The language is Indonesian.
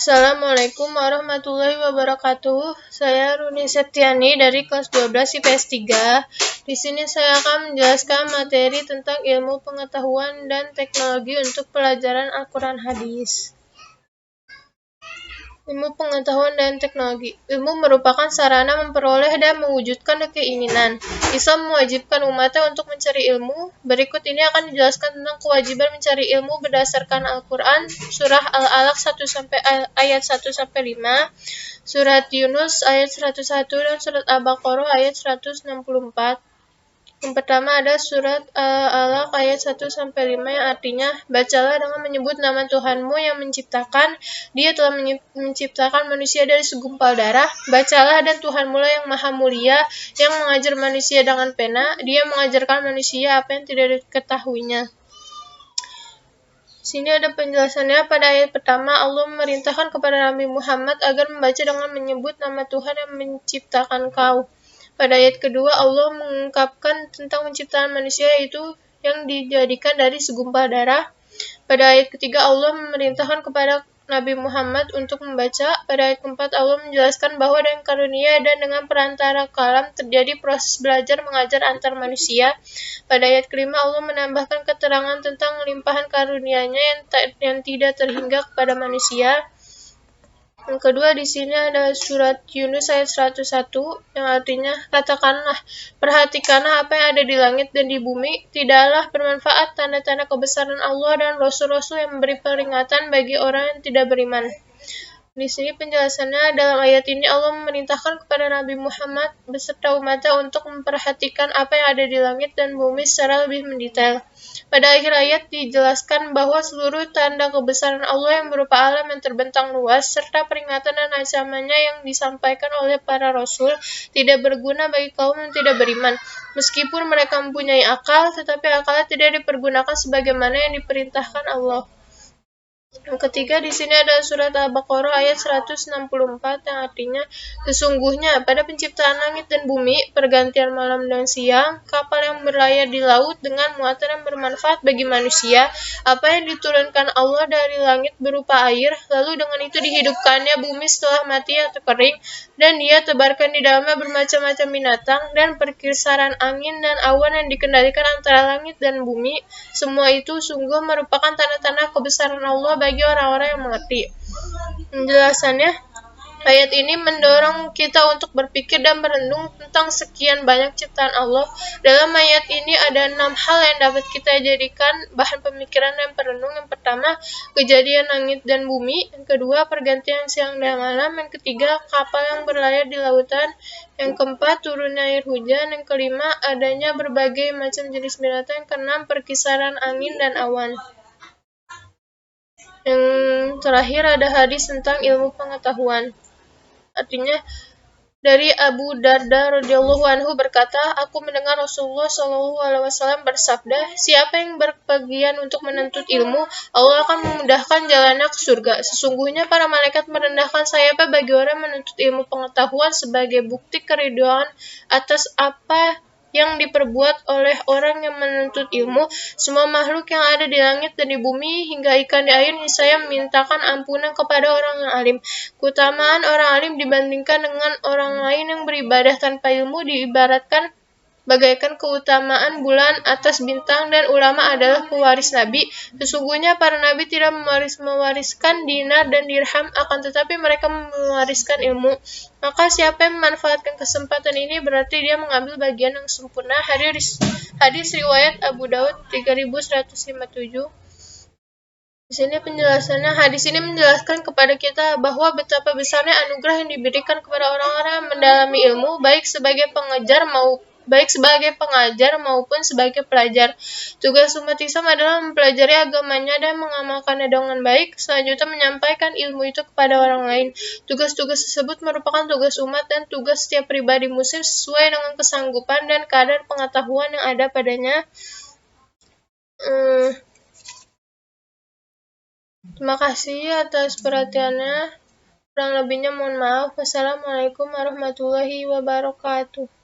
Assalamualaikum warahmatullahi wabarakatuh. Saya Runi Septiani dari kelas 12 IPS 3. Di sini saya akan menjelaskan materi tentang ilmu pengetahuan dan teknologi untuk pelajaran Al-Quran Hadis. Ilmu pengetahuan dan teknologi. Ilmu merupakan sarana memperoleh dan mewujudkan keinginan. Islam mewajibkan umatnya untuk mencari ilmu. Berikut ini akan dijelaskan tentang kewajiban mencari ilmu berdasarkan Al-Quran, surah Al-Alaq ayat 1-5, surat Yunus ayat 101, dan surat Al-Baqarah ayat 164. Yang pertama ada surat Al-Alaq ayat 1-5 yang artinya, bacalah dengan menyebut nama Tuhanmu yang menciptakan. Dia telah menciptakan manusia dari segumpal darah. Bacalah, dan Tuhanmu lah yang maha mulia, yang mengajar manusia dengan pena. Dia mengajarkan manusia apa yang tidak diketahuinya. Sini ada penjelasannya. Pada ayat pertama, Allah memerintahkan kepada Nabi Muhammad agar membaca dengan menyebut nama Tuhan yang menciptakan kau. Pada ayat kedua, Allah mengungkapkan tentang penciptaan manusia, yaitu yang dijadikan dari segumpal darah. Pada ayat ketiga, Allah memerintahkan kepada Nabi Muhammad untuk membaca. Pada ayat keempat, Allah menjelaskan bahwa dengan karunia dan dengan perantara kalam terjadi proses belajar mengajar antar manusia. Pada ayat kelima, Allah menambahkan keterangan tentang limpahan karunia-Nya yang tidak terhingga kepada manusia. Yang kedua, di sini ada surat Yunus ayat 101 yang artinya, katakanlah, perhatikanlah apa yang ada di langit dan di bumi, tidaklah bermanfaat tanda-tanda kebesaran Allah dan rasul-rasul yang memberi peringatan bagi orang yang tidak beriman. Di sini penjelasannya, dalam ayat ini Allah memerintahkan kepada Nabi Muhammad beserta umatnya untuk memperhatikan apa yang ada di langit dan bumi secara lebih mendetail. Pada akhir ayat dijelaskan bahwa seluruh tanda kebesaran Allah yang berupa alam yang terbentang luas serta peringatan dan ancamannya yang disampaikan oleh para rasul tidak berguna bagi kaum yang tidak beriman. Meskipun mereka mempunyai akal, tetapi akalnya tidak dipergunakan sebagaimana yang diperintahkan Allah. Yang ketiga, di sini ada surat Al-Baqarah ayat 164 yang artinya, sesungguhnya pada penciptaan langit dan bumi, pergantian malam dan siang, kapal yang berlayar di laut dengan muatan yang bermanfaat bagi manusia, apa yang diturunkan Allah dari langit berupa air, lalu dengan itu dihidupkannya bumi setelah mati atau kering, dan Dia tebarkan di dalamnya bermacam-macam binatang, dan perkisaran angin dan awan yang dikendalikan antara langit dan bumi. Semua itu sungguh merupakan tanda-tanda kebesaran Allah bagi orang-orang yang mengerti. Penjelasannya, ayat ini mendorong kita untuk berpikir dan merenung tentang sekian banyak ciptaan Allah. Dalam ayat ini ada 6 hal yang dapat kita jadikan bahan pemikiran dan perenung. Yang pertama, kejadian langit dan bumi. Yang kedua, pergantian siang dan malam. Yang ketiga, kapal yang berlayar di lautan. Yang keempat, turunnya air hujan. Yang kelima, adanya berbagai macam jenis binatang. Yang keenam, perkisaran angin dan awan. Yang terakhir ada hadis tentang ilmu pengetahuan. Artinya, dari Abu Darda radhiyallahu anhu berkata, aku mendengar Rasulullah SAW bersabda, siapa yang berpergian untuk menuntut ilmu, Allah akan memudahkan jalannya ke surga. Sesungguhnya para malaikat merendahkan sayapnya bagi orang menuntut ilmu pengetahuan sebagai bukti keridhaan atas apa yang diperbuat oleh orang yang menuntut ilmu. Semua makhluk yang ada di langit dan di bumi hingga ikan di air niscaya memintakan ampunan kepada orang yang alim. Keutamaan orang alim dibandingkan dengan orang lain yang beribadah tanpa ilmu diibaratkan bagaikan keutamaan bulan atas bintang, dan ulama adalah pewaris Nabi. Sesungguhnya para Nabi tidak mewariskan dinar dan dirham, akan tetapi mereka mewariskan ilmu. Maka siapa yang memanfaatkan kesempatan ini berarti dia mengambil bagian yang sempurna. Hadis riwayat Abu Daud 3157. Di sini penjelasannya, hadis ini menjelaskan kepada kita bahwa betapa besarnya anugerah yang diberikan kepada orang-orang yang mendalami ilmu, baik sebagai pengajar maupun sebagai pelajar. Tugas umat Islam adalah mempelajari agamanya dan mengamalkannya dengan baik, selanjutnya menyampaikan ilmu itu kepada orang lain. Tugas-tugas tersebut merupakan tugas umat dan tugas setiap pribadi muslim sesuai dengan kesanggupan dan kadar pengetahuan yang ada padanya. Terima kasih atas perhatiannya. Kurang lebihnya mohon maaf. Wassalamualaikum warahmatullahi wabarakatuh.